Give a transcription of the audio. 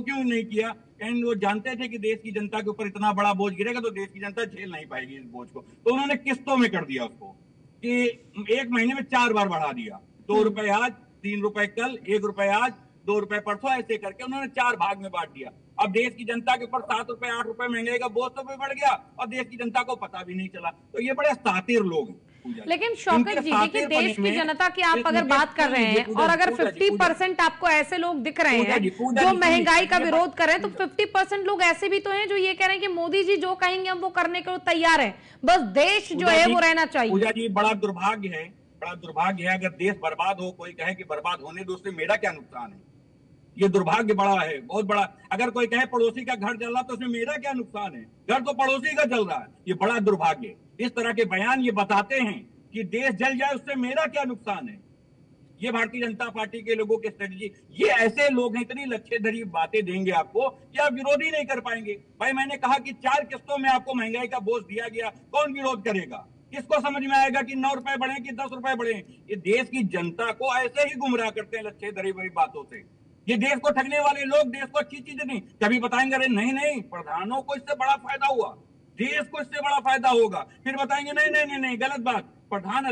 क्यों नहीं किया? एंड वो जानते थे कि देश की जनता के ऊपर इतना बड़ा बोझ गिरेगा तो देश की जनता झेल नहीं पाएगी इस बोझ को, तो उन्होंने किस्तों में कर दिया उसको कि एक महीने में 4 बार बढ़ा दिया। 2 रुपए आज, 3 रुपए कल, 1 रुपए आज, 2 रुपए परसों, ऐसे करके उन्होंने 4 भाग में बांट दिया। अब देश की जनता के ऊपर 7 रुपए 8 रुपए महंगाई का बोझ तो भी बढ़ गया और देश की जनता को पता भी नहीं चला। तो ये बड़े सातिर लोग हैं पूजा जी। लेकिन शौकत इनके जी देखिए, सातिरपने देश की में जनता की आप अगर इनके बात कर रहे हैं और अगर 50% आपको ऐसे लोग दिख रहे हैं जो महंगाई का विरोध कर रहे हैं, तो 50% लोग ऐसे भी तो हैं जो ये कह रहे हैं कि मोदी जी जो कहेंगे हम वो करने को तैयार हैं, बस देश जो है वो रहना चाहिए। पूजा जी बड़ा दुर्भाग्य है, बड़ा दुर्भाग्य है अगर देश बर्बाद हो, कोई कहे कि बर्बाद होने दो, उससे मेरा क्या नुकसान है। ये दुर्भाग्य बड़ा है, बहुत बड़ा। अगर कोई कहे पड़ोसी का घर जल रहा तो उसमें मेरा क्या नुकसान है, घर तो पड़ोसी का जल रहा है। ये बड़ा दुर्भाग्य। इस तरह के बयान ये बताते हैं कि देश जल जाए उससे मेरा क्या नुकसान है। ये भारतीय जनता पार्टी के लोगों की स्ट्रेटजी। ये ऐसे लोग हैं, इतनी लच्छेधरी बातें देंगे आपको कि आप विरोध ही नहीं कर पाएंगे। भाई मैंने कहा कि 4 किस्तों में आपको महंगाई का बोझ दिया गया, कौन विरोध करेगा? किसको समझ में आएगा कि 9 रुपए बढ़े कि 10 रुपए बढ़े? ये देश की जनता को ऐसे ही गुमराह करते हैं लच्छेधरी भरी बातों से। ये देश को ठगने वाले लोग देश को अच्छी चीजें नहीं कभी बताएंगे, अरे नहीं नहीं प्रधानों को इससे बड़ा फायदा हुआ, देश को इससे बड़ा फायदा होगा, फिर बताएंगे नहीं नहीं नहीं नहीं गलत बात, प्रधान